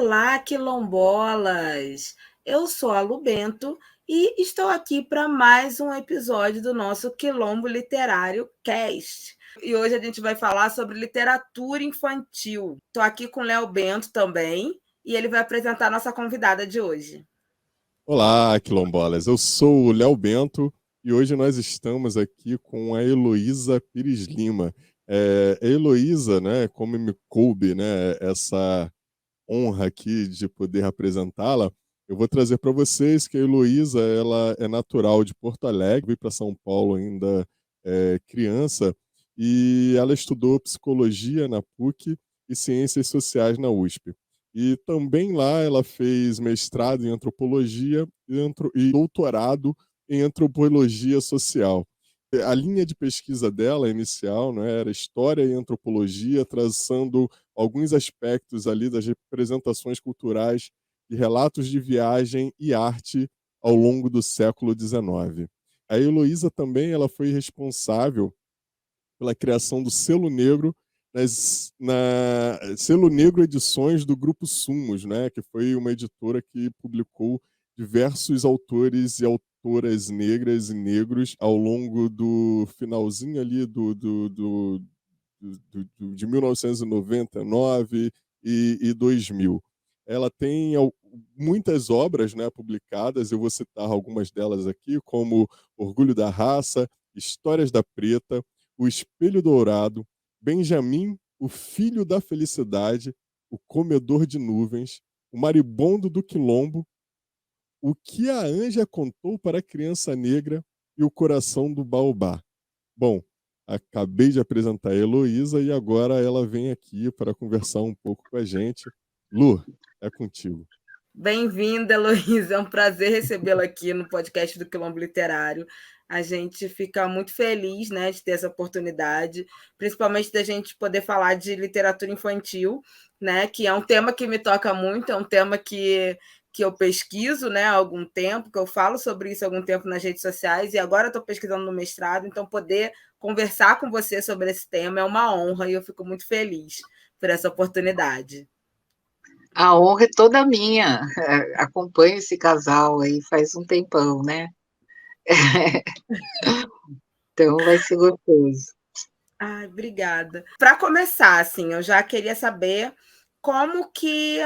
Olá, quilombolas! Eu sou a Lu Bento e estou aqui para mais um episódio do nosso Quilombo Literário Cast. E hoje a gente vai falar sobre literatura infantil. Estou aqui com o Léo Bento também e ele vai apresentar a nossa convidada de hoje. Olá, quilombolas. Eu sou o Léo Bento e hoje nós estamos aqui com a Heloísa Pires Lima. A Heloísa, né, como me coube, né, essa honra aqui de poder apresentá-la, eu vou trazer para vocês que a Heloísa, ela é natural de Porto Alegre, veio para São Paulo ainda criança, e ela estudou psicologia na PUC e ciências sociais na USP. E também lá ela fez mestrado em antropologia e doutorado em antropologia social. A linha de pesquisa dela inicial, né, era história e antropologia, traçando alguns aspectos ali das representações culturais e relatos de viagem e arte ao longo do século XIX. A Heloísa também ela foi responsável pela criação do Selo Negro, Selo Negro Edições do Grupo Sumos, né, que foi uma editora que publicou diversos autores e autoras negras e negros ao longo do finalzinho ali de 1999 e 2000. Ela tem muitas obras, né, publicadas, eu vou citar algumas delas aqui, como Orgulho da Raça, Histórias da Preta, O Espelho Dourado, Benjamin, o Filho da Felicidade, O Comedor de Nuvens, O Maribondo do Quilombo, O que a Anja contou para a criança negra e O Coração do Baobá. Bom, acabei de apresentar a Heloísa e agora ela vem aqui para conversar um pouco com a gente. Lu, é contigo. Bem-vinda, Heloísa. É um prazer recebê-la aqui no podcast do Quilombo Literário. A gente fica muito feliz, né, de ter essa oportunidade, principalmente da gente poder falar de literatura infantil, né, que é um tema que me toca muito, é um tema que eu pesquiso, né, há algum tempo, que eu falo sobre isso há algum tempo nas redes sociais, e agora estou pesquisando no mestrado, então poder conversar com você sobre esse tema é uma honra e eu fico muito feliz por essa oportunidade. A honra é toda minha. Acompanho esse casal aí faz um tempão, né? Então vai ser gostoso. Ai, obrigada. Para começar, assim, eu já queria saber como que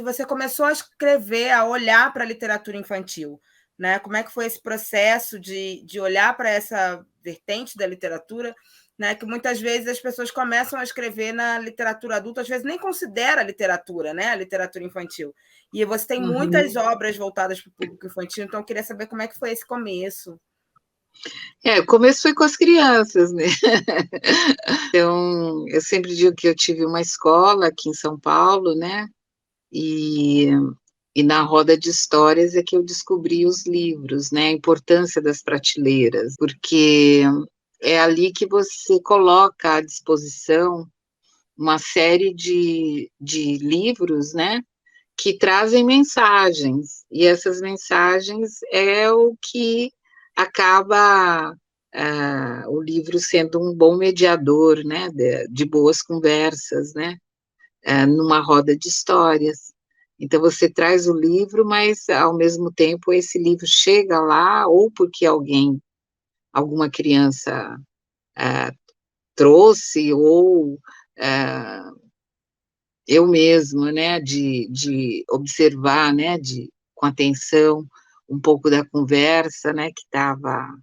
você começou a escrever, a olhar para a literatura infantil, né? Como é que foi esse processo de olhar para essa vertente da literatura, né? Que muitas vezes as pessoas começam a escrever na literatura adulta, às vezes nem considera a literatura, né? A literatura infantil. E você tem muitas obras voltadas para o público infantil, então eu queria saber como é que foi esse começo. O começo foi com as crianças, né? Então, eu sempre digo que eu tive uma escola aqui em São Paulo, né? E na roda de histórias é que eu descobri os livros, né? A importância das prateleiras, porque é ali que você coloca à disposição uma série de livros, né? Que trazem mensagens, e essas mensagens é o que acaba o livro sendo um bom mediador, né, de boas conversas, né, numa roda de histórias. Então, você traz o livro, mas, ao mesmo tempo, esse livro chega lá, ou porque alguma criança trouxe, ou eu mesma, né, de observar, né, com atenção, um pouco da conversa, né, que estava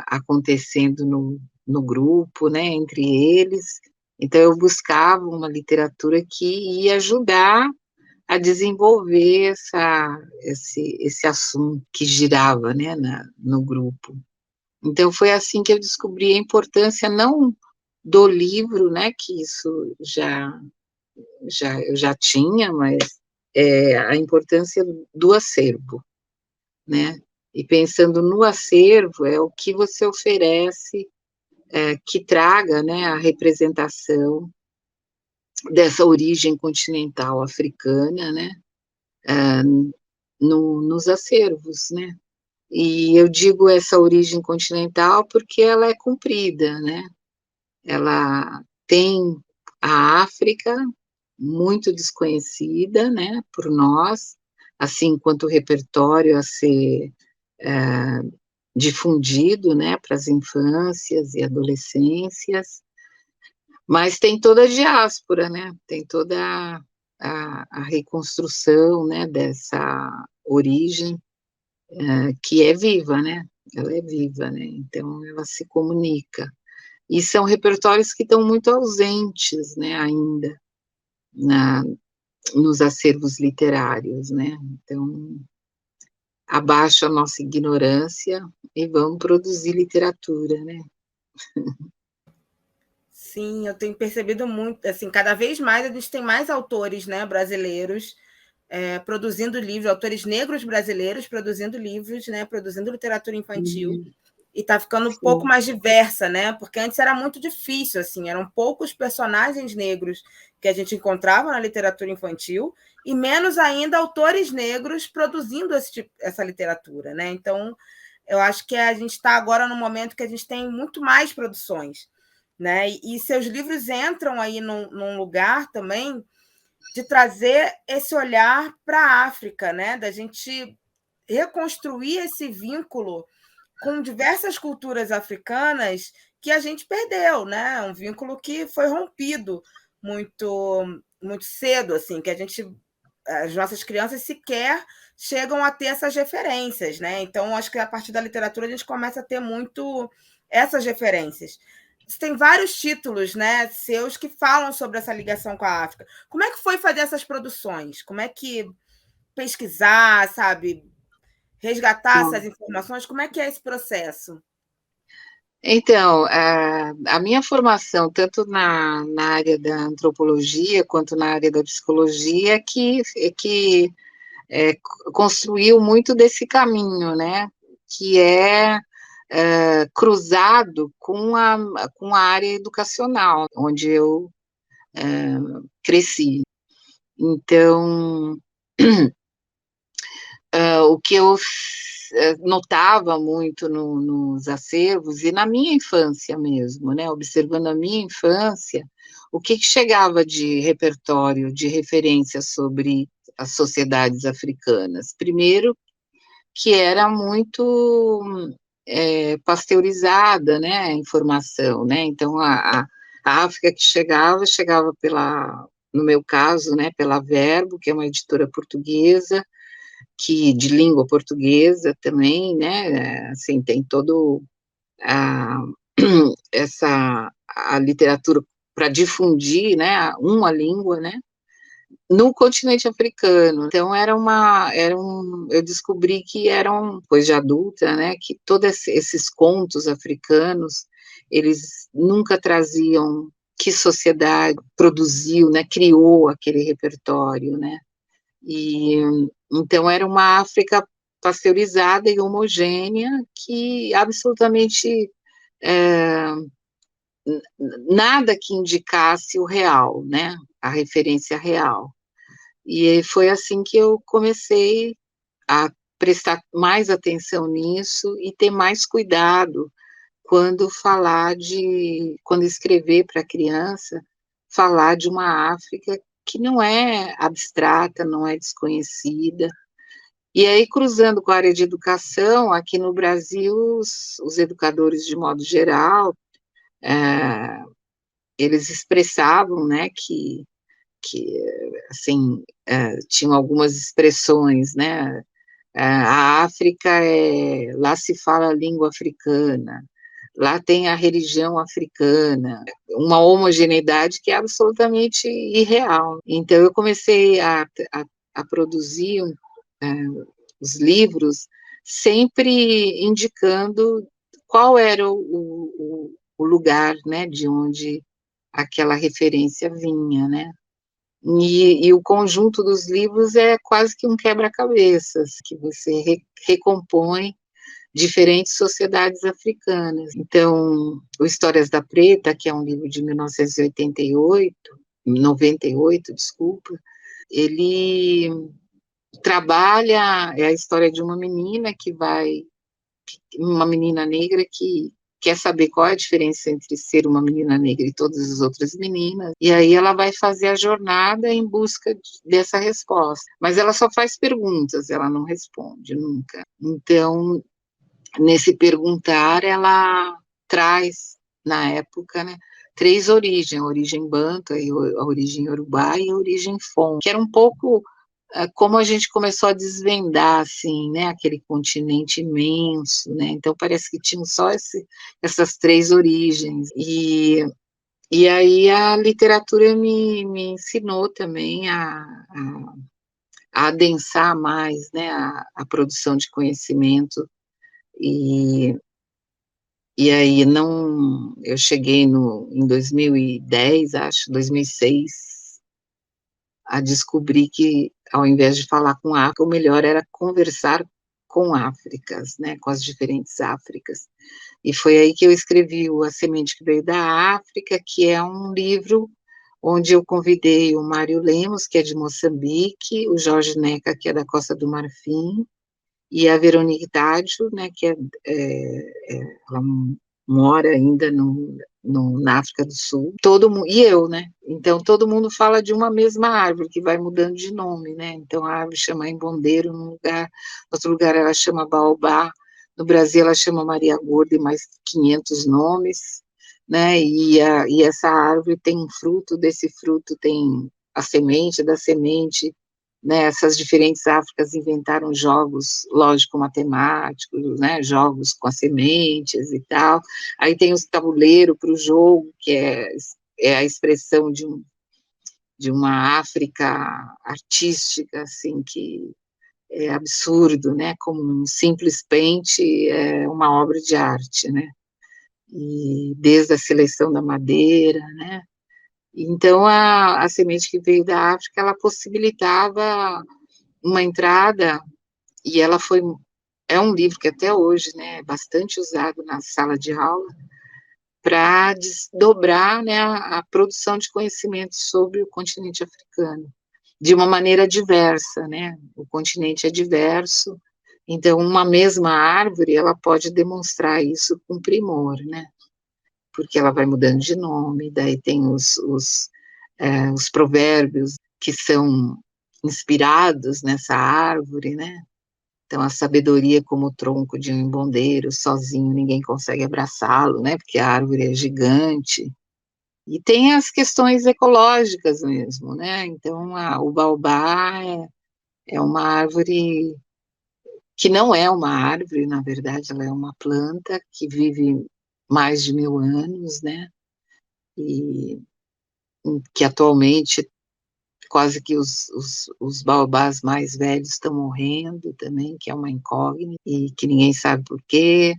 acontecendo no grupo, né, entre eles. Então, eu buscava uma literatura que ia ajudar a desenvolver esse assunto que girava, né, no grupo. Então, foi assim que eu descobri a importância, não do livro, né, que isso eu já tinha, mas a importância do acervo, né? E pensando no acervo, é o que você oferece que traga, né, a representação dessa origem continental africana, né, nos acervos, né? E eu digo essa origem continental porque ela é comprida, né? Ela tem a África, muito desconhecida, né, por nós, assim quanto o repertório a ser difundido, né, para as infâncias e adolescências, mas tem toda a diáspora, né, tem toda a reconstrução, né, dessa origem, que é viva, né, ela é viva, né, então ela se comunica. E são repertórios que estão muito ausentes, né, ainda, nos acervos literários, né, então abaixa a nossa ignorância e vamos produzir literatura, né. Sim, eu tenho percebido muito, assim, cada vez mais a gente tem mais autores, né, brasileiros produzindo livros, autores negros brasileiros produzindo livros, né, produzindo literatura infantil. E está ficando um pouco mais diversa, né? Porque antes era muito difícil, assim, eram poucos personagens negros que a gente encontrava na literatura infantil e menos ainda autores negros produzindo essa literatura, né? Então, eu acho que a gente está agora no momento que a gente tem muito mais produções, né? E seus livros entram aí num lugar também de trazer esse olhar para a África, né? Da gente reconstruir esse vínculo com diversas culturas africanas que a gente perdeu, né? Um vínculo que foi rompido muito cedo, assim, que as nossas crianças sequer chegam a ter essas referências, né? Então, acho que a partir da literatura a gente começa a ter muito essas referências. Você tem vários títulos, né, seus que falam sobre essa ligação com a África. Como é que foi fazer essas produções? Como é que pesquisar, sabe, resgatar essas informações? Como é que é esse processo? Então, a minha formação, tanto na área da antropologia quanto na área da psicologia, que construiu muito desse caminho, né? Que cruzado com a área educacional, onde eu cresci. Então, o que eu notava muito nos acervos, e na minha infância mesmo, né, observando a minha infância, o que chegava de repertório, de referência sobre as sociedades africanas? Primeiro, que era muito pasteurizada, né, a informação, né, então a África que chegava no meu caso, né, pela Verbo, que é uma editora portuguesa, de língua portuguesa também, né, assim, tem todo a, a literatura para difundir, né, uma língua, né, no continente africano. Então, eu descobri que eram, depois de adulta, né, que todos esses contos africanos, eles nunca traziam que sociedade produziu, né, criou aquele repertório, né, e então era uma África pasteurizada e homogênea que absolutamente nada que indicasse o real, né, a referência real. E foi assim que eu comecei a prestar mais atenção nisso e ter mais cuidado quando escrever para criança, falar de uma África que não é abstrata, não é desconhecida. E aí, cruzando com a área de educação, aqui no Brasil, os educadores, de modo geral, eles expressavam, né, que assim, tinham algumas expressões, né, a África lá se fala a língua africana, lá tem a religião africana, uma homogeneidade que é absolutamente irreal. Então, eu comecei a produzir os livros sempre indicando qual era o lugar, né, de onde aquela referência vinha, né. E o conjunto dos livros é quase que um quebra-cabeças, que você recompõe diferentes sociedades africanas. Então, o Histórias da Preta, que é um livro de 1988, 98, desculpa, ele trabalha, é a história de uma menina uma menina negra que quer saber qual é a diferença entre ser uma menina negra e todas as outras meninas, e aí ela vai fazer a jornada em busca dessa resposta. Mas ela só faz perguntas, ela não responde nunca. Então, nesse perguntar, ela traz, na época, né, 3 origens, a origem Banto, a origem Yorubá e a origem Fon, que era um pouco como a gente começou a desvendar, assim, né, aquele continente imenso, né, então parece que tinham só essas 3 origens, e aí a literatura me ensinou também a adensar mais, né, a produção de conhecimento, e aí eu cheguei em 2010, acho, 2006, a descobrir que, ao invés de falar com África, o melhor era conversar com Áfricas, né, com as diferentes Áfricas. E foi aí que eu escrevi o A Semente que Veio da África, que é um livro onde eu convidei o Mário Lemos, que é de Moçambique, o Jorge Neca, que é da Costa do Marfim, e a Veronique Tádio, né, que ela mora ainda na África do Sul, e eu, né, então todo mundo fala de uma mesma árvore, que vai mudando de nome, né, então a árvore chama Embondeiro num lugar, no outro lugar ela chama Baobá, no Brasil ela chama Maria Gorda e mais 500 nomes, né, e essa árvore tem um fruto, desse fruto tem a semente, da semente, né, essas diferentes Áfricas inventaram jogos lógico-matemáticos, né, jogos com as sementes e tal, aí tem os tabuleiro para o jogo, que é a expressão de uma África artística, assim, que é absurdo, né, como um simples pente é uma obra de arte, né, e desde a seleção da madeira, né, então a semente que veio da África, ela possibilitava uma entrada, e é um livro que até hoje, né, é bastante usado na sala de aula, para desdobrar, né, a produção de conhecimento sobre o continente africano, de uma maneira diversa, né, o continente é diverso, então uma mesma árvore, ela pode demonstrar isso com primor, né, porque ela vai mudando de nome, daí tem os provérbios que são inspirados nessa árvore, né, então a sabedoria como o tronco de um embondeiro, sozinho ninguém consegue abraçá-lo, né, porque a árvore é gigante, e tem as questões ecológicas mesmo, né, então o baobá é uma árvore que não é uma árvore, na verdade, ela é uma planta que vive mais de 1000 anos, né, e que atualmente quase que os baobás mais velhos estão morrendo também, que é uma incógnita, e que ninguém sabe por quê,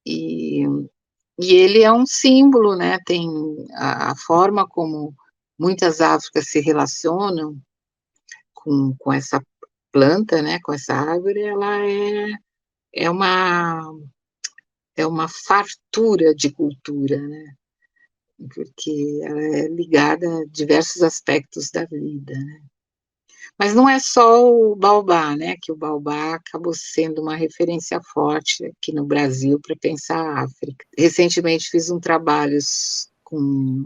e ele é um símbolo, né, tem a forma como muitas Áfricas se relacionam com essa planta, né, com essa árvore, ela é uma fartura de cultura, né, porque ela é ligada a diversos aspectos da vida, né. Mas não é só o baobá, né, que o baobá acabou sendo uma referência forte aqui no Brasil para pensar a África. Recentemente fiz um trabalho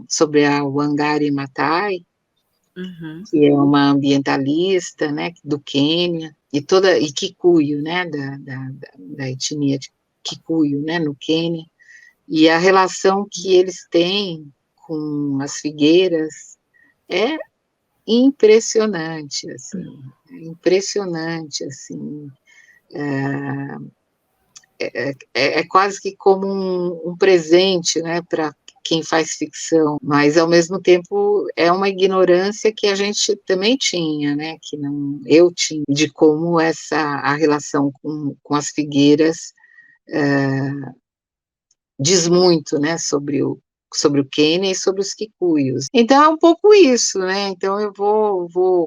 sobre a Wangari Maathai, que é uma ambientalista, né, do Quênia, e Kikuyu, né, da etnia de Kikuyu, né, no Quênia, e a relação que eles têm com as figueiras é impressionante, assim, é quase que como um presente, né, para quem faz ficção, mas ao mesmo tempo é uma ignorância que a gente também tinha, né, eu tinha, de como a relação com as figueiras diz muito, né, sobre o Quênia e sobre os Kikuyus. Então é um pouco isso, né? Então eu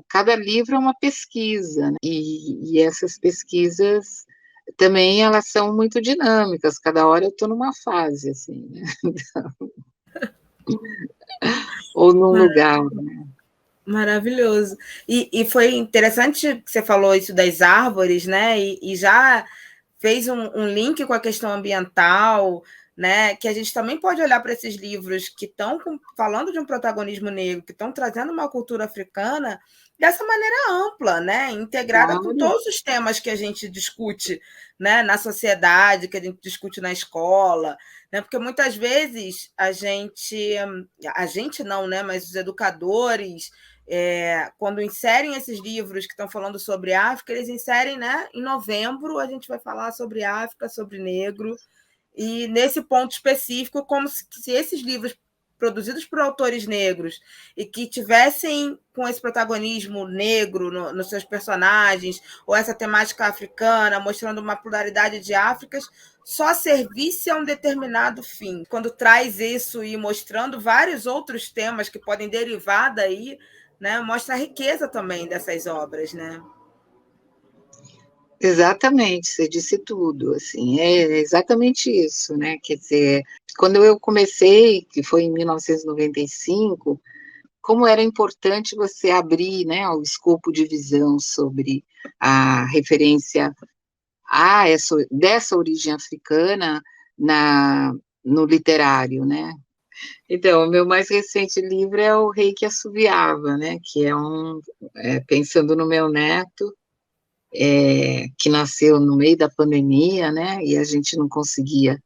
cada livro é uma pesquisa, né? E essas pesquisas também elas são muito dinâmicas. Cada hora eu estou numa fase, assim, né? Ou num lugar. Né? Maravilhoso. E foi interessante que você falou isso das árvores, né? E já fez um link com a questão ambiental, né, que a gente também pode olhar para esses livros que estão falando de um protagonismo negro, que estão trazendo uma cultura africana dessa maneira ampla, né, integrada com todos os temas que a gente discute, né, na sociedade, que a gente discute na escola, né, porque muitas vezes a gente não, né, mas os educadores, quando inserem esses livros que estão falando sobre África, eles inserem, né, em novembro a gente vai falar sobre África, sobre negro, e nesse ponto específico, como se esses livros produzidos por autores negros e que tivessem com esse protagonismo negro nos seus personagens, ou essa temática africana, mostrando uma pluralidade de Áfricas, só servisse a um determinado fim. Quando traz isso e mostrando vários outros temas que podem derivar daí, né, mostra a riqueza também dessas obras, né? Exatamente, você disse tudo, assim, é exatamente isso, né, quer dizer, quando eu comecei, que foi em 1995, como era importante você abrir, né, o escopo de visão sobre a referência dessa origem africana no literário, né. Então, o meu mais recente livro é O Rei que Assoviava, né, que pensando no meu neto, que nasceu no meio da pandemia, né, e a gente não conseguia,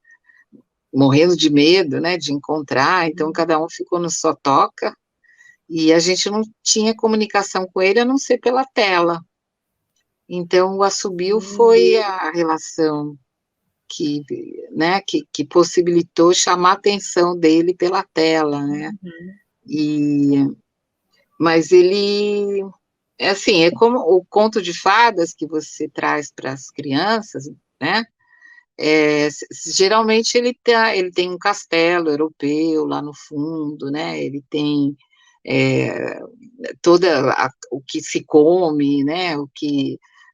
morrendo de medo, né, de encontrar, então cada um ficou no sua toca, e a gente não tinha comunicação com ele, a não ser pela tela. Então, o assobio foi a relação né, que possibilitou chamar a atenção dele pela tela, né, mas ele... assim, é como o conto de fadas que você traz para as crianças, né? Geralmente ele tem um castelo europeu lá no fundo, né? Ele tem o que se come, né?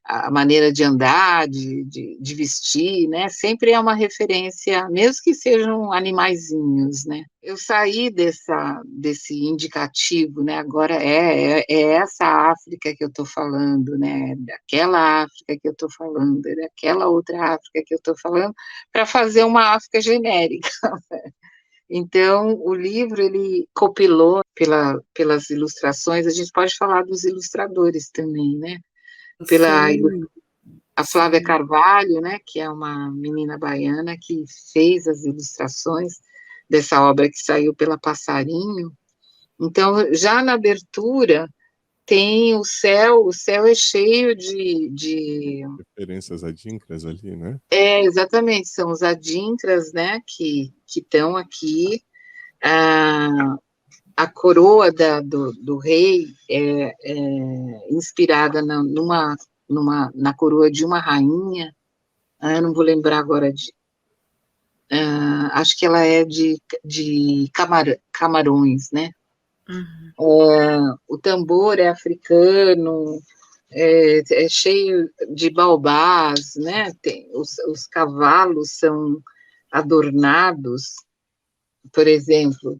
A maneira de andar, de vestir, né? Sempre é uma referência, mesmo que sejam animaizinhos, né? Eu saí desse indicativo, né? Agora é essa África que eu estou falando, né? Daquela África que eu estou falando, daquela outra África que eu estou falando, para fazer uma África genérica. Então, o livro, ele compilou pelas ilustrações, a gente pode falar dos ilustradores também, né? A Flávia Carvalho, né, que é uma menina baiana que fez as ilustrações dessa obra que saiu pela Passarinho. Então, já na abertura, tem o céu é cheio de... referências adinkras ali, né? Exatamente, são os adinkras, né, que estão aqui. A coroa do rei é inspirada na coroa de uma rainha, eu não vou lembrar agora acho que ela é de Camarões, né? O tambor é africano, é cheio de baobás, né? Os cavalos são adornados, por exemplo,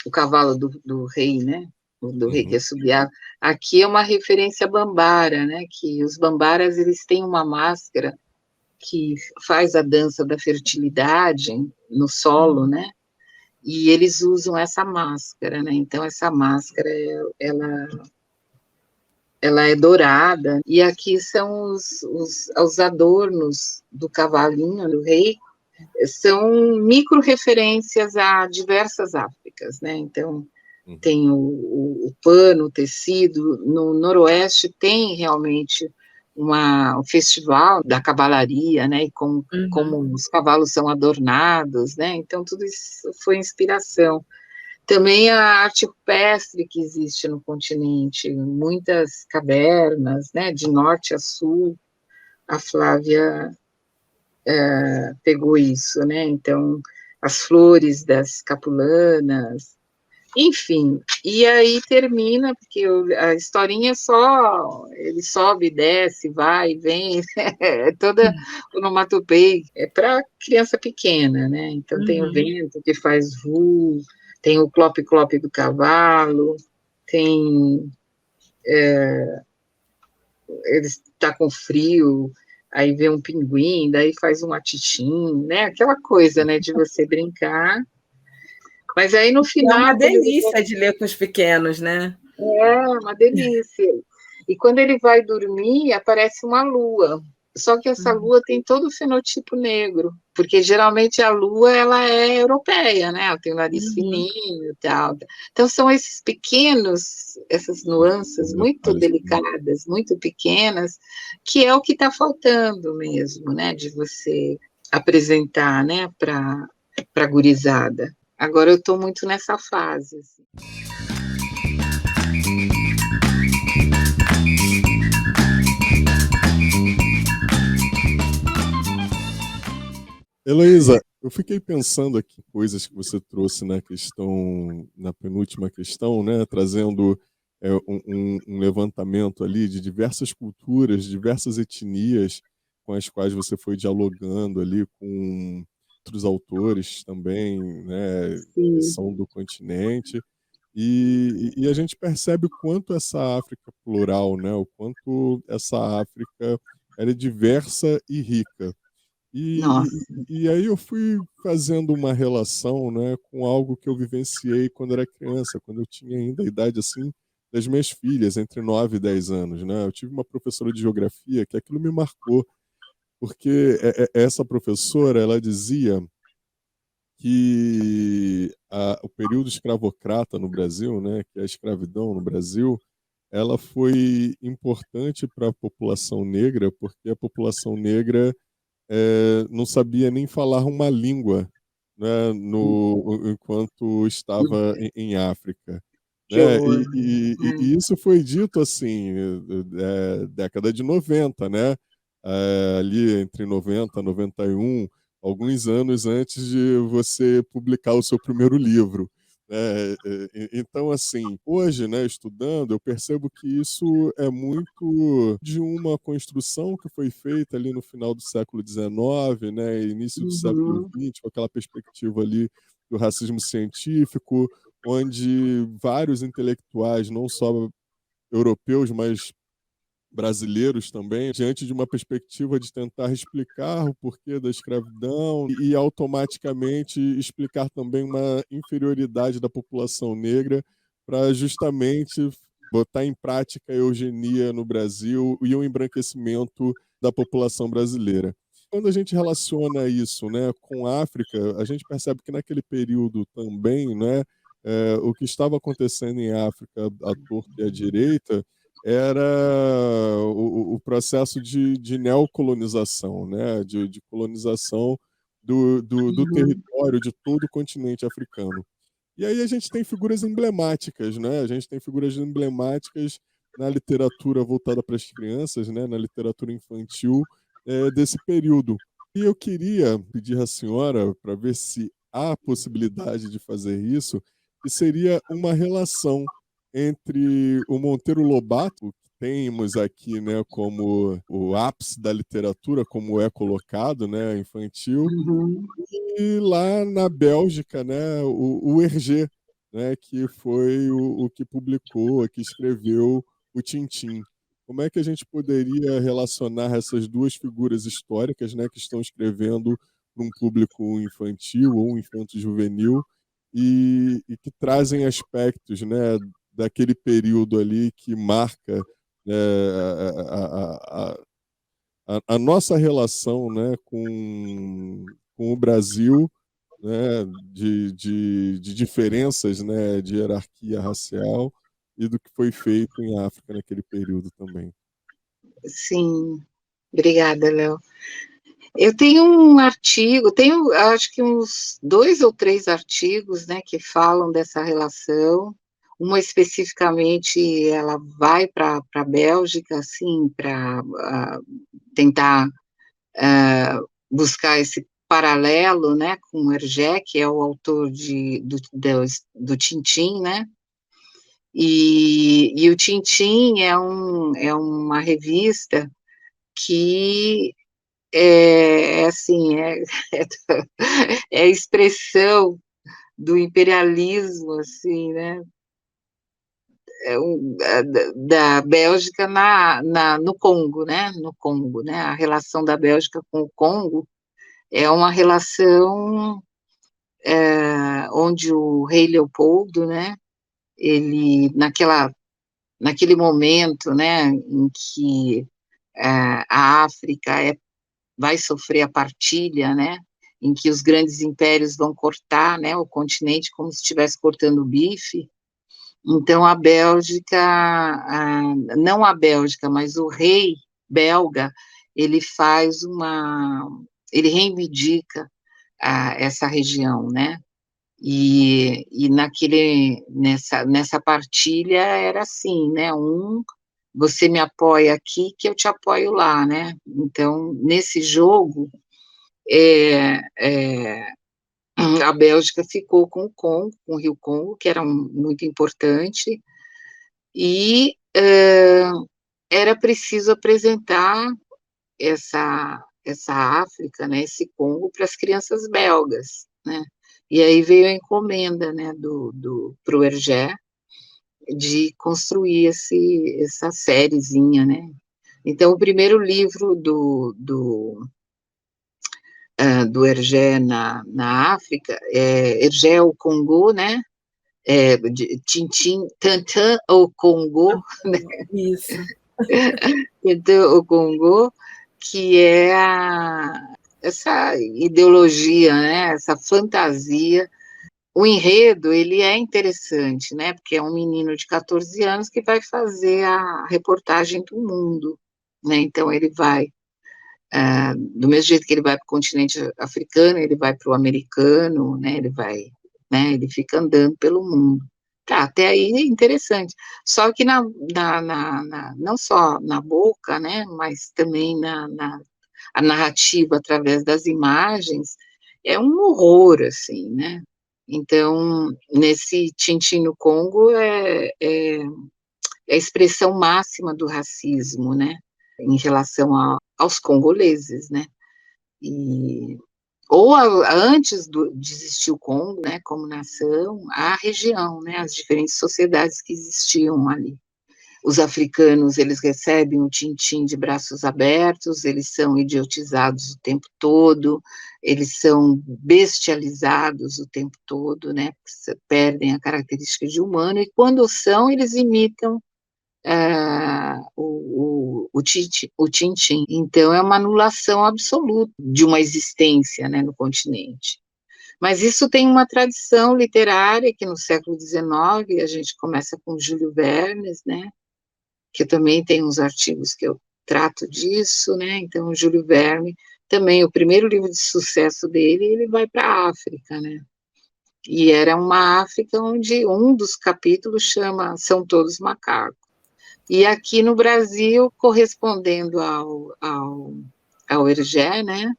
o cavalo do rei, né? Do rei que assobiava. Aqui é uma referência bambara, né? Que os bambaras, eles têm uma máscara que faz a dança da fertilidade no solo, né? E eles usam essa máscara, né? Então, essa máscara, ela é dourada, e aqui são os adornos do cavalinho, do rei, são micro-referências a diversas Áfricas, né? Então, tem o pano, o tecido. No Noroeste tem realmente um festival da cavalaria, né? E como os cavalos são adornados, né? Então, tudo isso foi inspiração. Também a arte rupestre que existe no continente, muitas cavernas, né? De norte a sul. A Flávia pegou isso, né? Então, as flores das capulanas, enfim, e aí termina, porque a historinha ele sobe, desce, vai, vem, é toda onomatopeia, é para criança pequena, né? Então tem o vento que faz voo, tem o clop-clop do cavalo, tem ele está com frio, aí vê um pinguim, daí faz um atitim, né? Aquela coisa, né, de você brincar. Mas aí no É uma final, quando ele delícia de ler com os pequenos, né? é uma delícia. E quando ele vai dormir, aparece uma lua. Só que essa lua tem todo o fenotipo negro, porque geralmente a lua ela é europeia, né? Ela tem o nariz Uhum. fininho e tal. Então são esses pequenos, essas nuances muito Detalhes. delicadas, muito pequenas, que é o que está faltando mesmo, né? De você apresentar, né? Para a gurizada. Agora eu estou muito nessa fase. Assim. Heloísa, eu fiquei pensando aqui coisas que você trouxe na questão, na penúltima questão, né, trazendo um levantamento ali de diversas culturas, diversas etnias com as quais você foi dialogando ali com outros autores também, né, que Sim. são do continente. E a gente percebe o quanto essa África plural, né, o quanto essa África era diversa e rica. E, Nossa. e aí eu fui fazendo uma relação, né, com algo que eu vivenciei quando era criança, quando eu tinha ainda a idade assim das minhas filhas, entre 9 e 10 anos, né? Eu tive uma professora de geografia que aquilo me marcou, porque essa professora, ela dizia que o período escravocrata no Brasil, né, que é a escravidão no Brasil, ela foi importante para a população negra, porque a população negra não sabia nem falar uma língua, né, enquanto estava em África. Que Né? horror. E isso foi dito assim, década de 90, né? Ali entre 90 e 91, alguns anos antes de você publicar o seu primeiro livro. Então, assim, hoje, né, estudando, eu percebo que isso é muito de uma construção que foi feita ali no final do século XIX, né, início do século Uhum, XX, com aquela perspectiva ali do racismo científico, onde vários intelectuais, não só europeus, mas brasileiros também, diante de uma perspectiva de tentar explicar o porquê da escravidão e automaticamente explicar também uma inferioridade da população negra para justamente botar em prática a eugenia no Brasil e o embranquecimento da população brasileira. Quando a gente relaciona isso, né, com a África, a gente percebe que naquele período também, né, o que estava acontecendo em África, à torta e à direita, era o processo de neocolonização, né? De colonização do uhum, território de todo o continente africano. E aí a gente tem figuras emblemáticas, né? A gente tem figuras emblemáticas na literatura voltada para as crianças, né? Na literatura infantil desse período. E eu queria pedir à senhora para ver se há possibilidade de fazer isso, que seria uma relação entre o Monteiro Lobato, que temos aqui, né, como o ápice da literatura, como é colocado, né, infantil, uhum. e lá na Bélgica, né, o Hergé, né, que foi o que publicou, que escreveu o Tintim. Como é que a gente poderia relacionar essas duas figuras históricas, né, que estão escrevendo para um público infantil ou infanto-juvenil e que trazem aspectos, né, daquele período ali que marca né, a nossa relação, né, com o Brasil, né, de diferenças, né, de hierarquia racial e do que foi feito em África naquele período também. Sim, obrigada, Léo. Eu tenho um artigo, tenho acho que uns 2 ou 3 artigos, né, que falam dessa relação. Uma especificamente, ela vai para a Bélgica, assim, para tentar buscar esse paralelo, né, com o Hergé, que é o autor do Tintim, né, e o Tintim é uma revista que assim, é, é expressão do imperialismo, assim, né, da Bélgica no Congo, né? No Congo, né? A relação da Bélgica com o Congo é uma relação onde o rei Leopoldo, né? Ele naquele momento, né? Em que a África vai sofrer a partilha, né? Em que os grandes impérios vão cortar, né? O continente como se estivesse cortando bife. Então, a Bélgica, não a Bélgica, mas o rei belga, ele ele reivindica essa região, né? E nessa partilha era assim, né? Você me apoia aqui, que eu te apoio lá, né? Então, nesse jogo, a Bélgica ficou com o Congo, com o Rio Congo, que era muito importante, e era preciso apresentar essa África, né, esse Congo, para as crianças belgas, né? E aí veio a encomenda, né, para o Hergé, de construir essa sériezinha, né? Então, o primeiro livro do Hergé na África é Hergé ao Congo, né? Tintin, Tantan ao Congo, né? Isso. Tantan ao Congo, que é essa ideologia, né? Essa fantasia. O enredo, ele é interessante, né? Porque é um menino de 14 anos que vai fazer a reportagem do mundo, né? Então, ele vai, do mesmo jeito que ele vai para o continente africano, ele vai para o americano, né? Ele fica andando pelo mundo. Tá, até aí é interessante. Só que não só na boca, né? Mas também a narrativa através das imagens é um horror, assim, né? Então, nesse Tintim no Congo é a expressão máxima do racismo, né, em relação aos congoleses, né, antes de existir o Congo, né, como nação, a região, né, as diferentes sociedades que existiam ali. Os africanos, eles recebem o Tintim de braços abertos, eles são idiotizados o tempo todo, eles são bestializados o tempo todo, né, perdem a característica de humano, e quando são, eles imitam o Tintim. Então, é uma anulação absoluta de uma existência, né, no continente. Mas isso tem uma tradição literária, que no século XIX, a gente começa com Júlio Verne, né, que também tem uns artigos que eu trato disso, né, então o Júlio Verne, também o primeiro livro de sucesso dele, ele vai para a África, né, e era uma África onde um dos capítulos chama São Todos Macacos, e aqui no Brasil, correspondendo ao Hergé, né,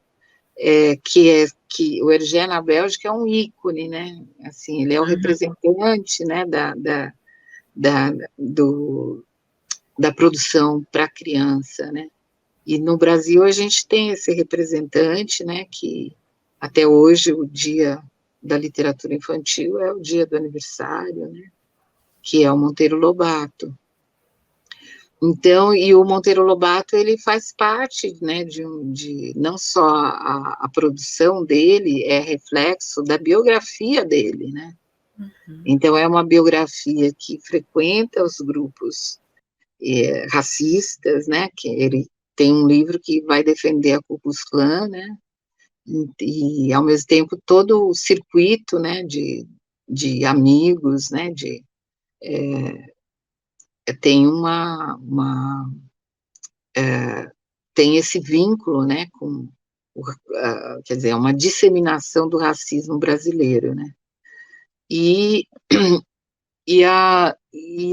que o Hergé na Bélgica é um ícone, né, assim, ele é o representante, né, da produção para criança, né? E no Brasil a gente tem esse representante, né? Que até hoje o Dia da Literatura Infantil é o dia do aniversário, né? Que é o Monteiro Lobato. Então, e o Monteiro Lobato, ele faz parte, né, não só a produção dele é reflexo da biografia dele, né? Então, é uma biografia que frequenta os grupos racistas, né, que ele tem um livro que vai defender a Ku Klux Klan, né, e ao mesmo tempo todo o circuito, né, de amigos, né, tem tem esse vínculo, né, com, quer dizer, uma disseminação do racismo brasileiro, né, e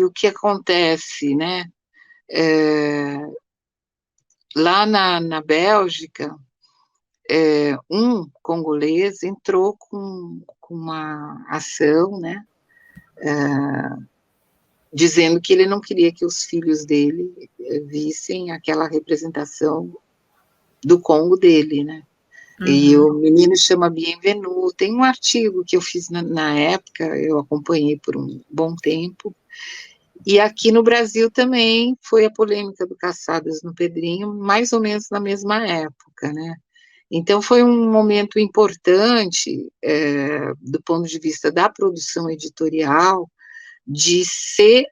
o que acontece, né, lá na Bélgica, um congolês entrou com uma ação, né, dizendo que ele não queria que os filhos dele vissem aquela representação do Congo dele, né. E o menino chama Bienvenu. Tem um artigo que eu fiz na época, eu acompanhei por um bom tempo, E aqui no Brasil também foi a polêmica do Caçadas no Pedrinho, mais ou menos na mesma época, né? Então foi um momento importante, do ponto de vista da produção editorial, de ser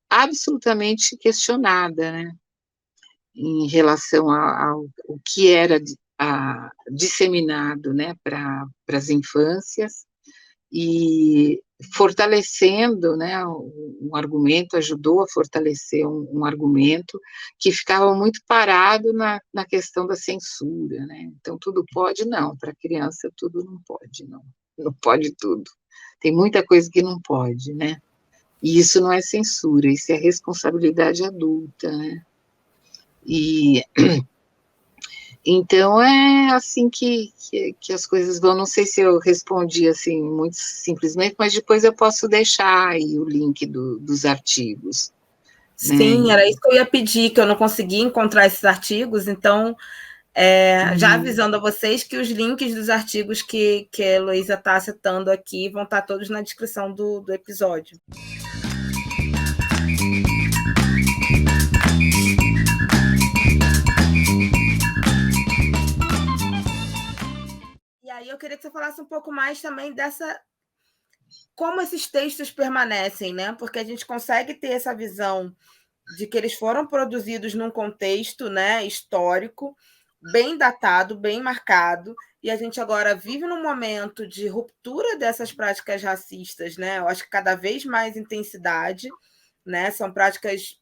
absolutamente questionada, né? Em relação ao que era disseminado, né, para as infâncias, e fortalecendo, né, um argumento, ajudou a fortalecer um argumento que ficava muito parado na questão da censura, né? Então, tudo pode? Não, para criança tudo não pode, não pode tudo. Tem muita coisa que não pode, né? E isso não é censura, isso é responsabilidade adulta, né? E então é assim que as coisas vão. Não sei se eu respondi assim muito simplesmente, mas depois eu posso deixar aí o link dos artigos. Sim, era isso que eu ia pedir, que eu não consegui encontrar esses artigos, então já avisando a vocês que os links dos artigos que a Heloísa está citando aqui vão estar todos na descrição do episódio. E aí eu queria que você falasse um pouco mais também dessa... como esses textos permanecem, né? Porque a gente consegue ter essa visão de que eles foram produzidos num contexto, né, histórico, bem datado, bem marcado, e a gente agora vive num momento de ruptura dessas práticas racistas, né? Eu acho que cada vez mais intensidade, né? São práticas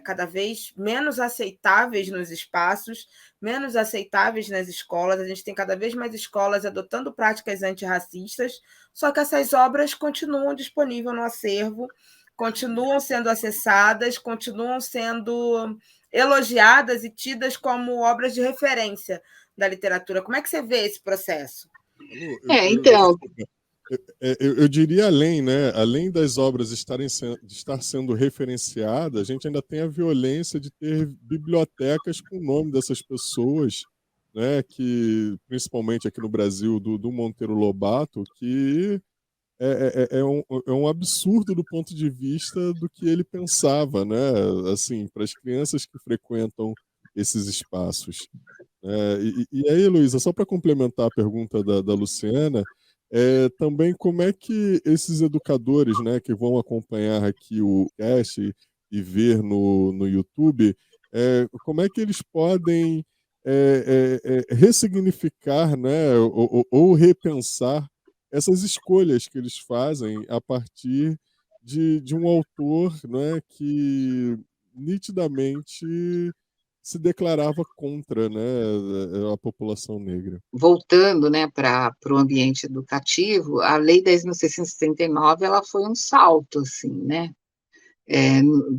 cada vez menos aceitáveis nos espaços, menos aceitáveis nas escolas. A gente tem cada vez mais escolas adotando práticas antirracistas, só que essas obras continuam disponíveis no acervo, continuam sendo acessadas, continuam sendo elogiadas e tidas como obras de referência da literatura. Como é que você vê esse processo? Então. Eu diria além, né? Além das obras de estar sendo referenciadas, a gente ainda tem a violência de ter bibliotecas com o nome dessas pessoas, né? Que principalmente aqui no Brasil do Monteiro Lobato, que é um absurdo do ponto de vista do que ele pensava, né? Assim, para as crianças que frequentam esses espaços. E aí, Luísa, só para complementar a pergunta da Luciana, também como é que esses educadores, né, que vão acompanhar aqui o cast e ver no YouTube, como é que eles podem ressignificar, né, ou repensar essas escolhas que eles fazem a partir de um autor, né, que nitidamente se declarava contra, né, a população negra. Voltando, né, para o ambiente educativo, a Lei 10.669 ela foi um salto, assim, né?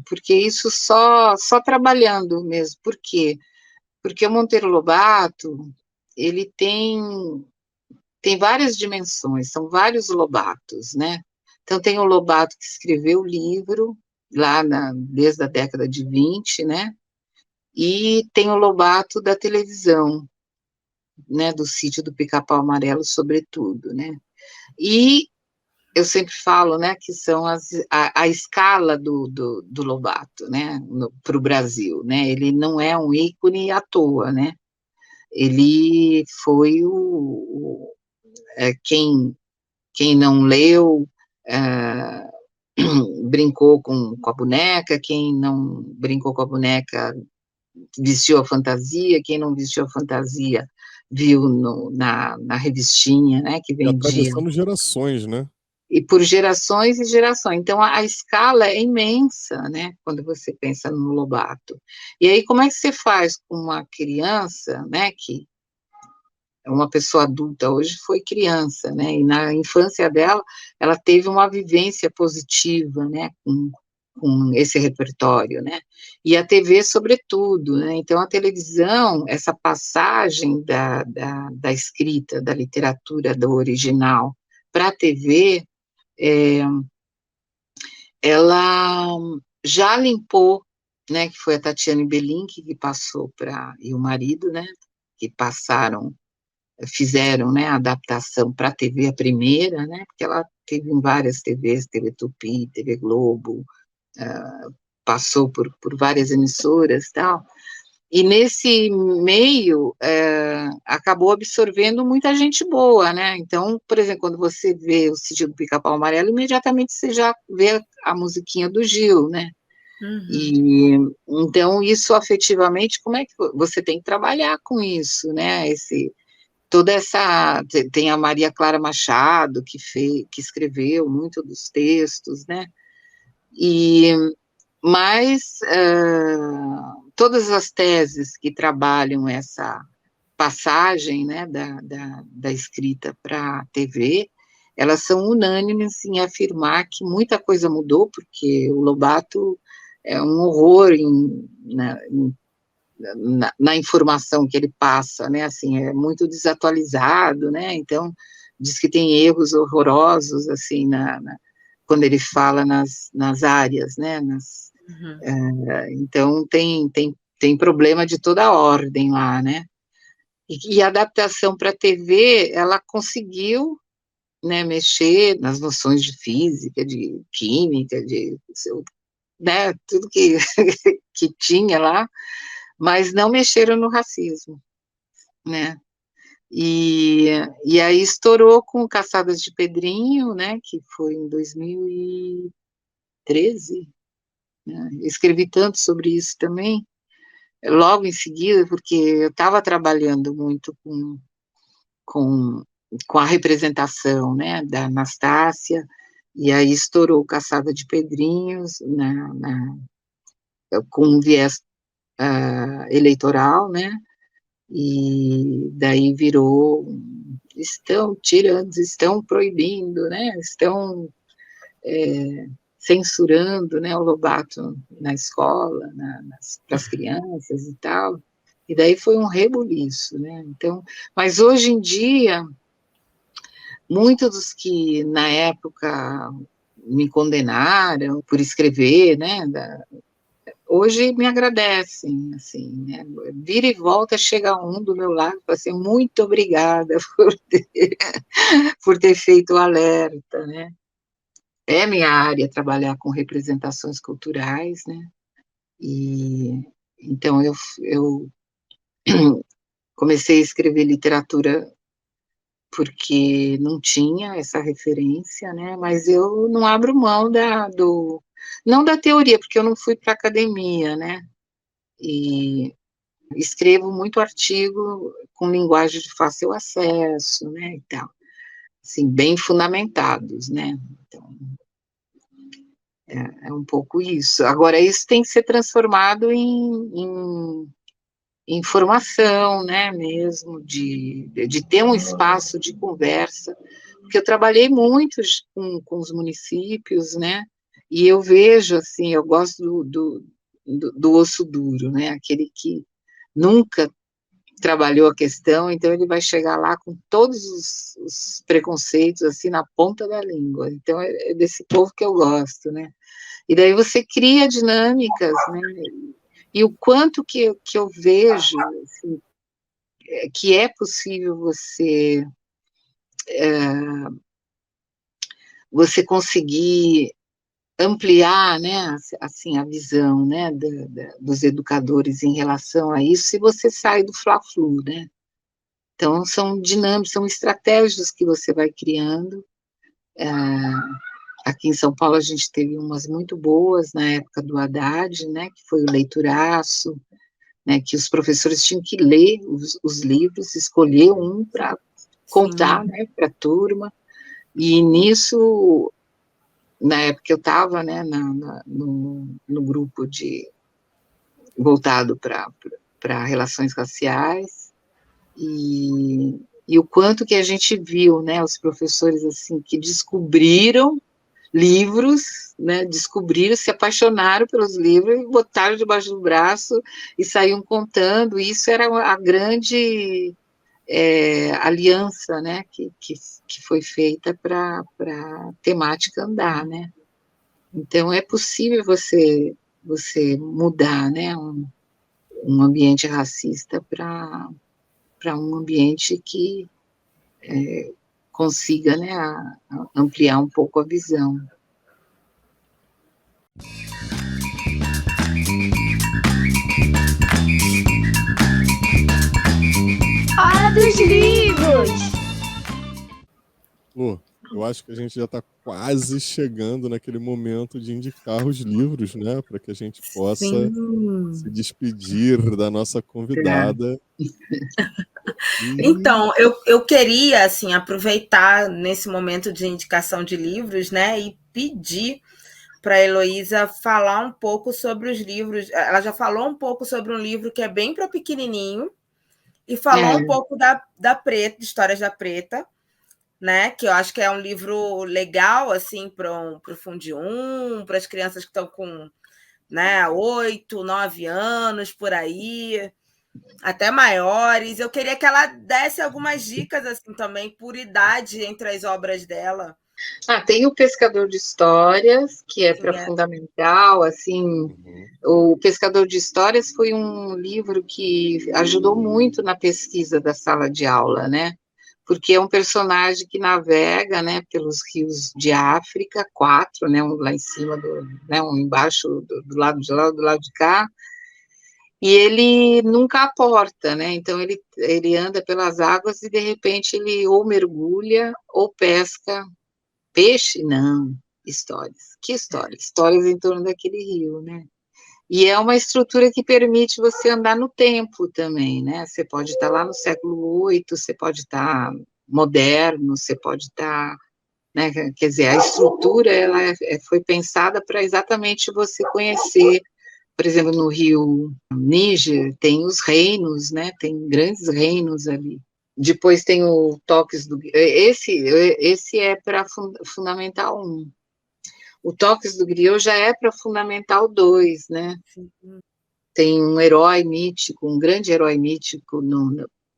Porque isso só trabalhando mesmo. Por quê? Porque o Monteiro Lobato, ele tem várias dimensões, são vários Lobatos, né? Então, tem o Lobato que escreveu o livro, lá desde a década de 20, né? E tem o Lobato da televisão, né? Do Sítio do Pica-Pau Amarelo, sobretudo, né? E eu sempre falo, né, que são a escala do Lobato, né, para o Brasil, né? Ele não é um ícone à toa, né? Ele foi quem não leu, brincou com a boneca, quem não brincou com a boneca vestiu a fantasia, quem não vestiu a fantasia viu na revistinha, né, que E vendia. atravessando gerações, né? E por gerações e gerações. Então, a escala é imensa, né, quando você pensa no Lobato. E aí, como é que você faz com uma criança, né, que uma pessoa adulta hoje foi criança, né? E na infância dela, ela teve uma vivência positiva, né? Com esse repertório, né? E a TV, sobretudo, né? Então, a televisão, essa passagem da escrita, da literatura, do original para a TV, ela já limpou, né? Que foi a Tatiane Belink que passou e o marido, né? Que fizeram, né, a adaptação para a TV, a primeira, né, porque ela teve em várias TVs, TV Tupi, TV Globo, passou por várias emissoras e tal, e nesse meio acabou absorvendo muita gente boa, né? Então, por exemplo, quando você vê o Sítio do Pica-Pau Amarelo, imediatamente você já vê a musiquinha do Gil, né? Uhum. E então isso afetivamente, como é que você tem que trabalhar com isso, né? Toda essa tem a Maria Clara Machado que escreveu muito dos textos, né? Mas todas as teses que trabalham essa passagem, né, da escrita para a TV, elas são unânimes em afirmar que muita coisa mudou, porque o Lobato é um horror na informação que ele passa, né, assim, é muito desatualizado, né, então diz que tem erros horrorosos, assim, quando ele fala nas áreas, né, então tem problema de toda ordem lá, né, e a adaptação para a TV, ela conseguiu, né, mexer nas noções de física, de química, né, tudo que tinha lá, mas não mexeram no racismo, né, e aí estourou com Caçadas de Pedrinho, né, que foi em 2013, né, escrevi tanto sobre isso também, logo em seguida, porque eu estava trabalhando muito com a representação, né, da Anastácia, e aí estourou Caçada de Pedrinhos, com um viés eleitoral, né, e daí virou, estão tirando, estão proibindo, né, estão censurando, né, o Lobato na escola, para as crianças e tal, e daí foi um rebuliço, né, então, mas hoje em dia, muitos dos que na época me condenaram por escrever, né, hoje me agradecem, assim, né, vira e volta, chega um do meu lado e fala assim, muito obrigada por ter feito o alerta, né, é minha área trabalhar com representações culturais, né, e então eu comecei a escrever literatura porque não tinha essa referência, né, mas eu não abro mão não da teoria, porque eu não fui para academia, né, e escrevo muito artigo com linguagem de fácil acesso, né, e tal, assim, bem fundamentados, né, então, é um pouco isso. Agora, isso tem que ser transformado em informação, né, mesmo, de ter um espaço de conversa, porque eu trabalhei muito com os municípios, né, e eu vejo, assim, eu gosto do osso duro, né, aquele que nunca trabalhou a questão, então ele vai chegar lá com todos os preconceitos, assim, na ponta da língua, então é desse povo que eu gosto, né, e daí você cria dinâmicas, né, e o quanto que eu vejo, assim, que é possível você conseguir ampliar, né, assim, a visão, né, dos educadores em relação a isso, se você sai do fla-flu, né, então são dinâmicas, são estratégias que você vai criando, aqui em São Paulo a gente teve umas muito boas na época do Haddad, né, que foi o Leituraço, né, que os professores tinham que ler os livros, escolher um para contar, né, para a turma, e nisso, na época eu estava, né, no grupo voltado para relações raciais, e o quanto que a gente viu, né, os professores, assim, que descobriram livros, né, descobriram, se apaixonaram pelos livros, e botaram debaixo do braço, e saíam contando, e isso era a grande aliança, né, que foi feita para a temática andar, né, então é possível você mudar, né, um ambiente racista para um ambiente que consiga, né, ampliar um pouco a visão. dos livros! Lu, eu acho que a gente já está quase chegando naquele momento de indicar os livros, né? Para que a gente possa se despedir da nossa convidada. Então, eu queria assim aproveitar nesse momento de indicação de livros, né, e pedir para a Heloísa falar um pouco sobre os livros. Ela já falou um pouco sobre um livro que é bem para pequenininho e falou um pouco da Preta, de Histórias da Preta, né, que eu acho que é um livro legal assim para o Fundi 1, para as crianças que estão com, né, 8, 9 anos por aí, até maiores. Eu queria que ela desse algumas dicas assim também por idade entre as obras dela. Tem o Pescador de Histórias, que é para fundamental, assim, o Pescador de Histórias foi um livro que ajudou muito na pesquisa da sala de aula, né? Porque é um personagem que navega, né, pelos rios de África, 4, né, um lá em cima, né, um embaixo, do lado de lá, do lado de cá, e ele nunca aporta, né, então ele anda pelas águas e, de repente, ele ou mergulha ou pesca peixe, não, histórias. Que história? Histórias em torno daquele rio, né? E é uma estrutura que permite você andar no tempo também, né? Você pode estar lá no século VIII, você pode estar moderno, você pode estar, né? Quer dizer, a estrutura ela foi pensada para exatamente você conhecer. Por exemplo, no rio Níger tem os reinos, né? Tem grandes reinos ali. Depois tem o Toques do... Esse é para Fundamental 1. O Toques do Griot já é para Fundamental 2, né? Tem um herói mítico, um grande herói mítico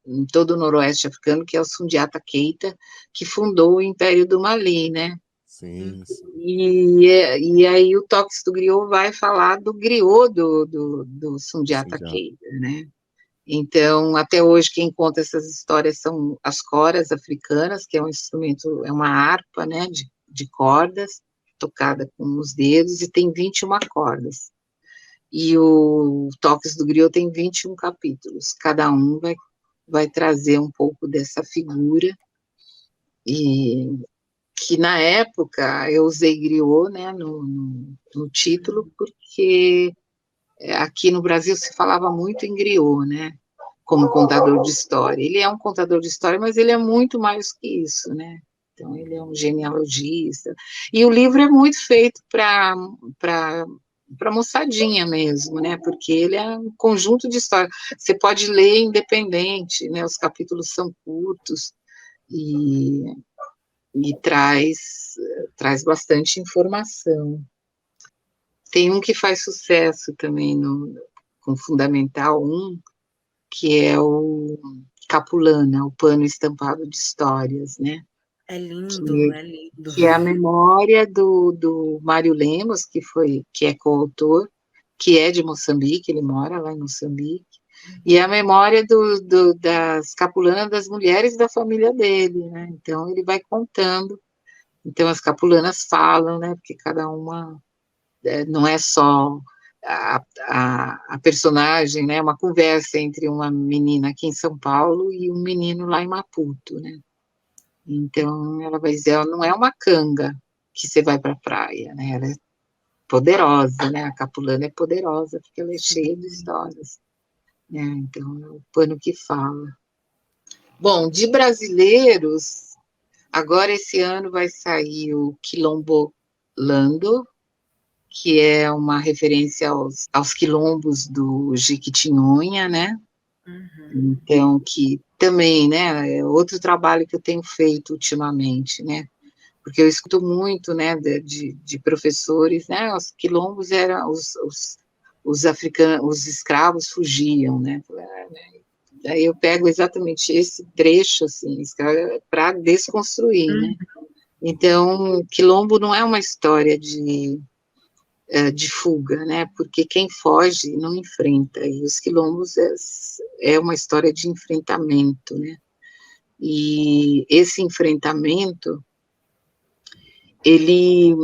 em todo o noroeste africano, que é o Sundiata Keita, que fundou o Império do Mali, né? Sim. E aí o Toques do Griot vai falar do griot do Sundiata Keita, né? Então, até hoje, quem conta essas histórias são as coras africanas, que é um instrumento, é uma harpa, né, de cordas, tocada com os dedos, e tem 21 cordas. E o Toques do Griot tem 21 capítulos, cada um vai trazer um pouco dessa figura, e que na época eu usei griot, né, no título, porque aqui no Brasil se falava muito em griot, né, como contador de história. Ele é um contador de história, mas ele é muito mais que isso, né? Então, ele é um genealogista. E o livro é muito feito para moçadinha mesmo, né? Porque ele é um conjunto de histórias. Você pode ler independente, né? Os capítulos são curtos e traz bastante informação. Tem um que faz sucesso também com Fundamental 1, que é o Capulana, o pano estampado de histórias, né? É lindo, é lindo. Que é a memória do Mário Lemos, que é coautor, que é de Moçambique, ele mora lá em Moçambique, e é a memória das capulanas das mulheres da família dele, né? Então, ele vai contando. Então, as capulanas falam, né? Porque cada uma não é só a personagem, né, uma conversa entre uma menina aqui em São Paulo e um menino lá em Maputo, né? Então, ela vai dizer, ela não é uma canga que você vai para a praia, né? Ela é poderosa, né? A capulana é poderosa porque ela é cheia de histórias, né? Então, é o pano que fala. Bom, de brasileiros, agora esse ano vai sair o Quilombolando, que é uma referência aos quilombos do Jequitinhonha, né? Então, que também, né, é outro trabalho que eu tenho feito ultimamente, né? Porque eu escuto muito, né, de professores, né? Os quilombos eram os africanos, os escravos fugiam, né? Daí eu pego exatamente esse trecho, assim, para desconstruir, né? Então, quilombo não é uma história de fuga, né? Porque quem foge não enfrenta, e os quilombos é uma história de enfrentamento, né? E esse enfrentamento, ele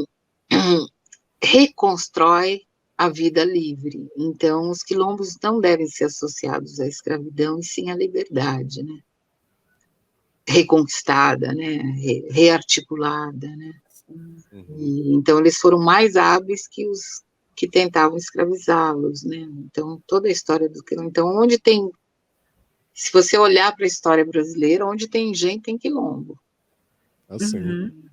reconstrói a vida livre. Então, os quilombos não devem ser associados à escravidão, e sim à liberdade, né? reconquistada, né, rearticulada, né? Uhum. Então eles foram mais hábeis que os que tentavam escravizá-los, né? Então toda a história do quilombo. Então onde tem, se você olhar para a história brasileira, onde tem gente tem quilombo. Assim. Uhum.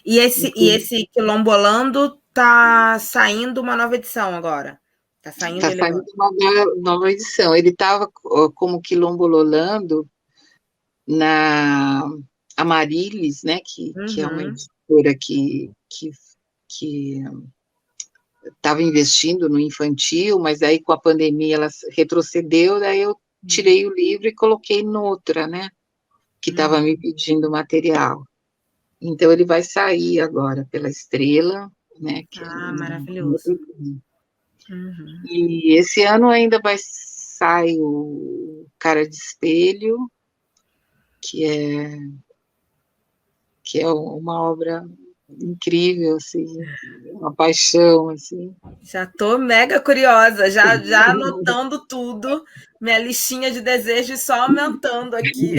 E esse Quilombolando tá saindo uma nova edição agora. Tá saindo Está ele saindo agora. uma nova edição. Ele estava como Quilombololando na Amarilis, né, que é uma Uhum. editora que estava investindo no infantil, mas aí com a pandemia ela retrocedeu, daí eu tirei o livro e coloquei noutra, né, que estava me pedindo material. Então ele vai sair agora pela Estrela, né, que é Maravilhoso. Uhum. e esse ano ainda vai sair o Cara de Espelho, que é uma obra incrível, assim, uma paixão, assim. Já tô mega curiosa, já anotando tudo, minha listinha de desejos só aumentando aqui.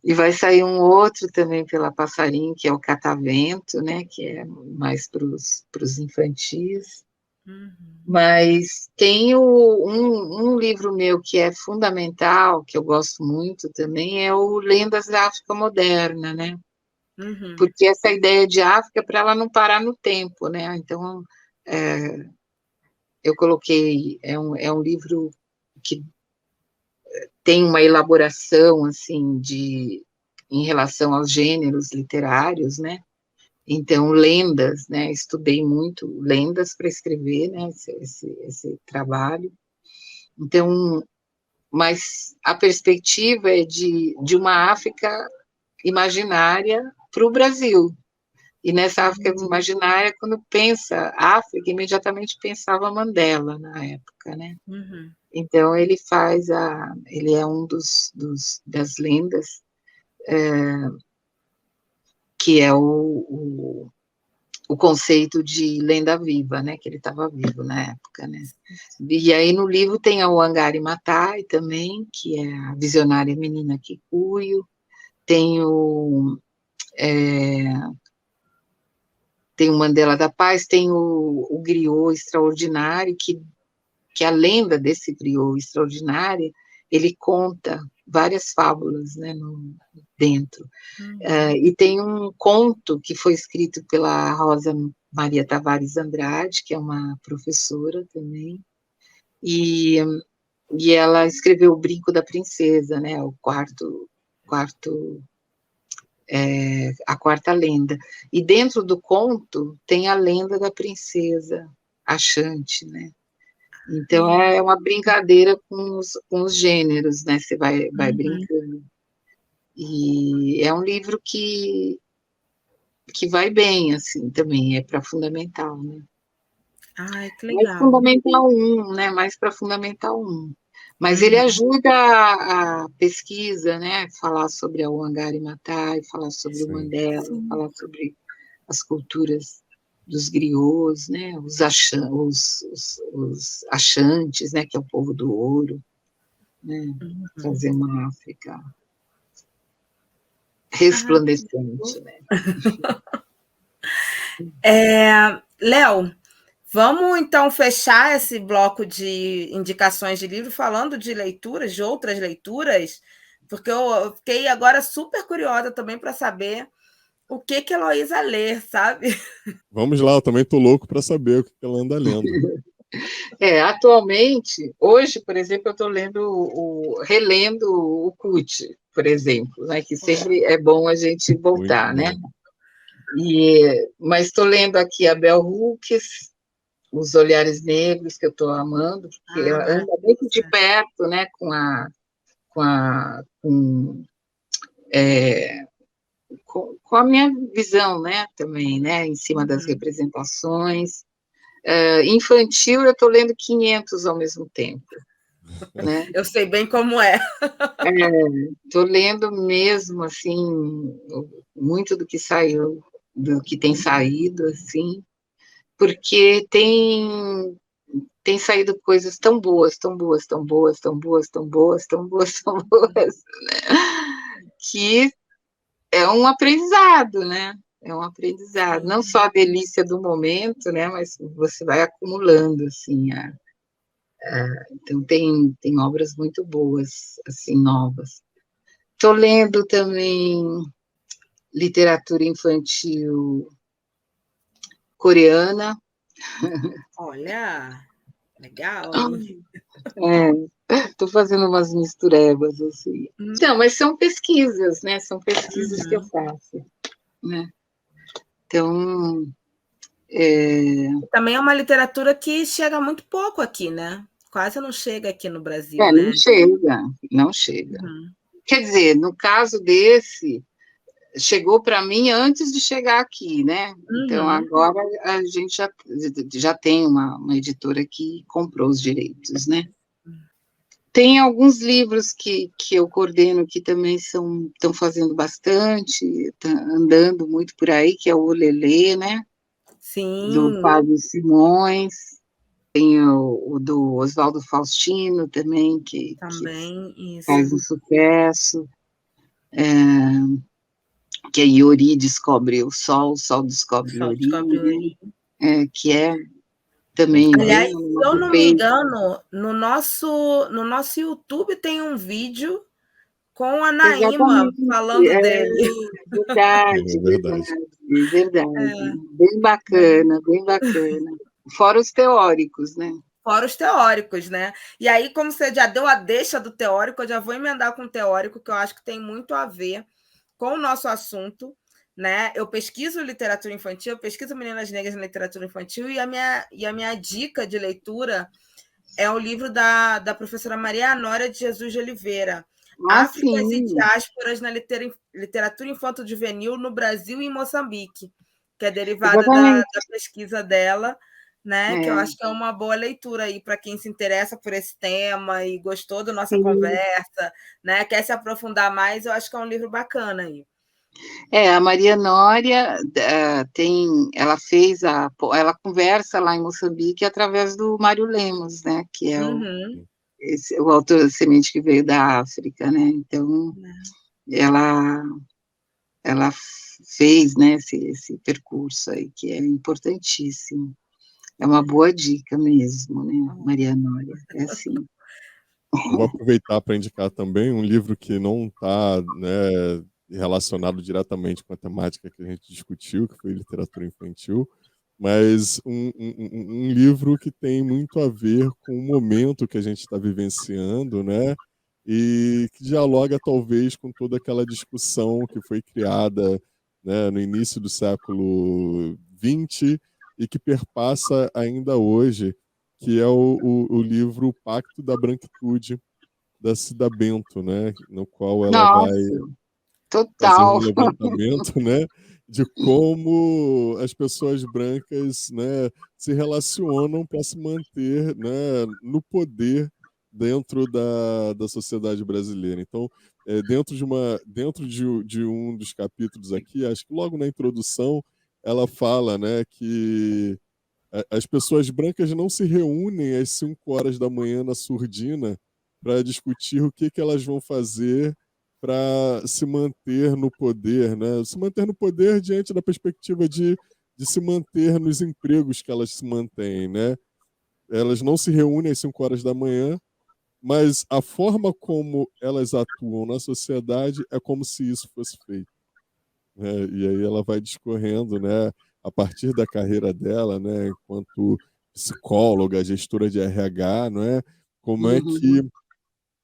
E vai sair um outro também pela Passarinho, que é o Catavento, né, que é mais para os infantis. Uhum. Mas tem um livro meu que é fundamental, que eu gosto muito também, é o Lendas da África Moderna, né? Uhum. Porque essa ideia de África, para ela não parar no tempo, né? Então, eu coloquei, é um livro que tem uma elaboração, assim, em relação aos gêneros literários, né? Então, lendas, né? Estudei muito lendas para escrever, né? Esse trabalho. Então, mas a perspectiva é de uma África imaginária para o Brasil. E nessa África imaginária, quando pensa África, imediatamente pensava Mandela na época, né? Uhum. Então ele é um das lendas, que é o conceito de lenda viva, né? Que ele estava vivo na época, né? E aí no livro tem a Wangari Maathai também, que é a visionária menina Kikuyu, tem tem o Mandela da Paz, tem o griot extraordinário, que a lenda desse griot extraordinário, ele conta várias fábulas, né, dentro. E tem um conto que foi escrito pela Rosa Maria Tavares Andrade, que é uma professora também, e ela escreveu O Brinco da Princesa, né, a quarta lenda. E dentro do conto tem a lenda da princesa Achante, né? Então é uma brincadeira com os gêneros, né? Você vai brincando. E é um livro que vai bem, assim, também, é para fundamental, né? Ai, que Mais legal. fundamental 1, né? Mais para fundamental 1. Mas ele ajuda a pesquisa, né? Falar sobre a Wangari Maathai, falar sobre o Sim. Mandela, falar sobre as culturas dos griots, né? Os achantes, né? Que é o povo do ouro, né? Trazer uma África resplandecente, né? Léo, vamos então fechar esse bloco de indicações de livro falando de leituras, de outras leituras, porque eu fiquei agora super curiosa também para saber o que a Heloísa lê, sabe? Vamos lá, eu também tô louco para saber o que ela anda lendo. Atualmente, hoje, por exemplo, eu estou relendo o Cut, por exemplo, né, que sempre é bom a gente voltar, Muito né? bom. Mas estou lendo aqui a Bell Hooks, Os Olhares Negros, que eu estou amando, porque ela anda muito de perto, né, com a minha visão, né, também, né, em cima das representações. Infantil, eu estou lendo 500 ao mesmo tempo, né? Eu sei bem como é. Estou lendo mesmo, assim, muito do que saiu, do que tem saído, assim, porque tem saído coisas tão boas, tão boas, tão boas, tão boas, tão boas, tão boas, tão boas, que é um aprendizado, né? É um aprendizado, não só a delícia do momento, né? Mas você vai acumulando, assim, então tem obras muito boas, assim, novas. Estou lendo também literatura infantil coreana. Olha, legal. Estou fazendo umas misturebas, assim. Então, mas são pesquisas, né? São pesquisas que eu faço, né? Então, Também é uma literatura que chega muito pouco aqui, né? Quase não chega aqui no Brasil, né? não chega, não chega. Quer dizer, no caso desse, chegou para mim antes de chegar aqui, né? Então, agora a gente já tem uma editora que comprou os direitos, né? Tem alguns livros que eu coordeno que também estão fazendo bastante, tá andando muito por aí, que é o Olelê, né? Sim. Do Fábio Simões. Tem o do Oswaldo Faustino também, que faz um sucesso. Que a Iori descobre o Sol descobre Iori, né? Que é também Aliás, bem... se eu não me engano, no nosso YouTube tem um vídeo com a Naíma falando dele. Verdade. Bem bacana, bem bacana. Fora os teóricos, né? Fora os teóricos, né? E aí, como você já deu a deixa do teórico, eu já vou emendar com o teórico, que eu acho que tem muito a ver com o nosso assunto, né? Eu pesquiso literatura infantil, eu pesquiso Meninas Negras na literatura infantil, e a minha dica de leitura é o livro da professora Maria Anória de Jesus de Oliveira, Áfricas e Diásporas na Literatura Infanto-Juvenil no Brasil e em Moçambique, que é derivada da pesquisa dela, né? Que eu acho que é uma boa leitura aí para quem se interessa por esse tema e gostou da nossa conversa, né? Quer se aprofundar mais, eu acho que é um livro bacana aí. A Maria Nória ela conversa lá em Moçambique através do Mário Lemos, né? Que é o autor da Semente que Veio da África, né? Então, ela fez, né, esse percurso aí, que é importantíssimo. É uma boa dica mesmo, né, Maria Nória? É assim. Eu vou aproveitar para indicar também um livro que não está, né, relacionado diretamente com a temática que a gente discutiu, que foi literatura infantil, mas um livro que tem muito a ver com o momento que a gente está vivenciando, né? E que dialoga talvez com toda aquela discussão que foi criada, né, no início do século XX e que perpassa ainda hoje, que é o livro Pacto da Branquitude, da Cida Bento, né? No qual ela vai fazer um levantamento, né, de como as pessoas brancas, né, se relacionam para se manter, né, no poder dentro da sociedade brasileira. Então, dentro de um dos capítulos aqui, acho que logo na introdução, ela fala, né, que as pessoas brancas não se reúnem às 5 horas da manhã na surdina para discutir o que elas vão fazer para se manter no poder, né? Se manter no poder diante da perspectiva de se manter nos empregos que elas se mantêm, né? Elas não se reúnem às 5 horas da manhã, mas a forma como elas atuam na sociedade é como se isso fosse feito, né? E aí ela vai discorrendo, né, a partir da carreira dela, né, enquanto psicóloga, gestora de RH, não é? Como é que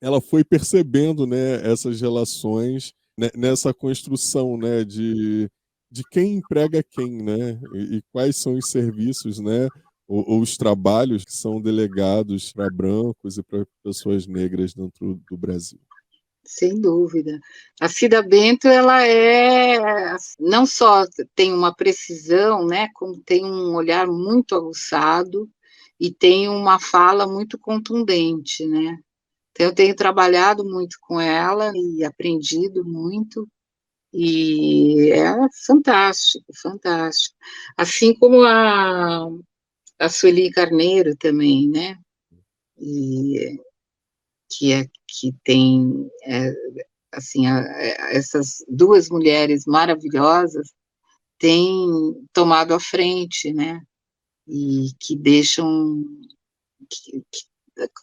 ela foi percebendo, né, essas relações, né, nessa construção, né, de quem emprega quem, né, e quais são os serviços, né, ou os trabalhos que são delegados para brancos e para pessoas negras dentro do Brasil. Sem dúvida. A Cida Bento, ela não só tem uma precisão, né, como tem um olhar muito aguçado e tem uma fala muito contundente, né? Então, eu tenho trabalhado muito com ela e aprendido muito, e é fantástico, fantástico. Assim como a Sueli Carneiro também, né? E que tem assim, essas duas mulheres maravilhosas têm tomado a frente, né? E que deixam que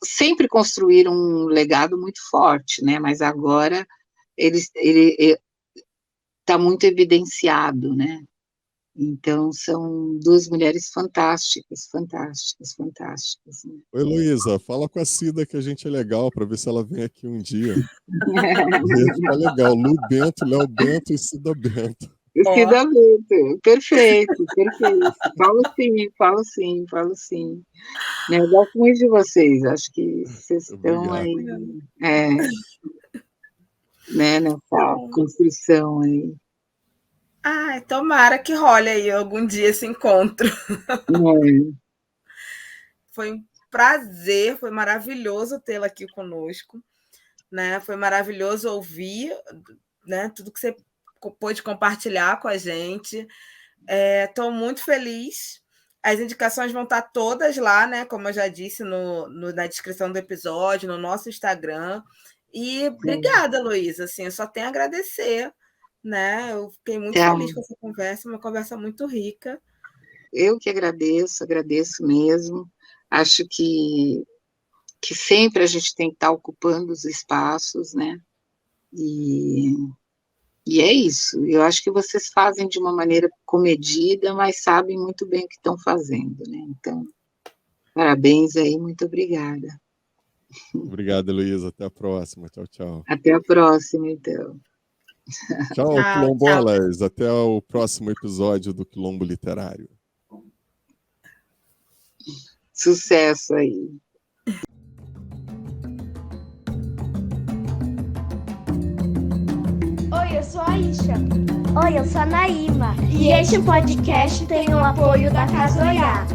sempre construíram um legado muito forte, né? Mas agora ele está muito evidenciado, né? Então, são duas mulheres fantásticas, fantásticas, fantásticas. Né? Oi, Heloísa, fala com a Cida que a gente é legal, para ver se ela vem aqui um dia. Ia ficar legal. Lu Bento, Léo Bento e Cida Bento. Cida Bento, perfeito, perfeito. Falo sim. Né, eu gosto muito de vocês, acho que vocês estão aí, né, nessa construção aí. Ai, tomara que role aí algum dia esse encontro. Foi um prazer, foi maravilhoso tê-la aqui conosco, né? Foi maravilhoso ouvir, né, tudo que você pôde compartilhar com a gente. Estou muito feliz. As indicações vão estar todas lá, né? Como eu já disse na descrição do episódio, no nosso Instagram. E obrigada, Luísa. Assim, eu só tenho a agradecer. Né? Eu fiquei muito feliz com essa conversa, uma conversa muito rica. Eu que agradeço mesmo. Acho que sempre a gente tem que estar ocupando os espaços, né? E é isso. Eu acho que vocês fazem de uma maneira comedida, mas sabem muito bem o que estão fazendo, né? Então, parabéns aí, muito obrigada. Obrigado, Heloísa. Até a próxima. Tchau, tchau. Até a próxima, então. Tchau, quilombolas. Tchau. Até o próximo episódio do Quilombo Literário. Sucesso aí. Oi, eu sou a Isha. Oi, eu sou a Naíma. E este podcast tem o apoio da Casa Olhar.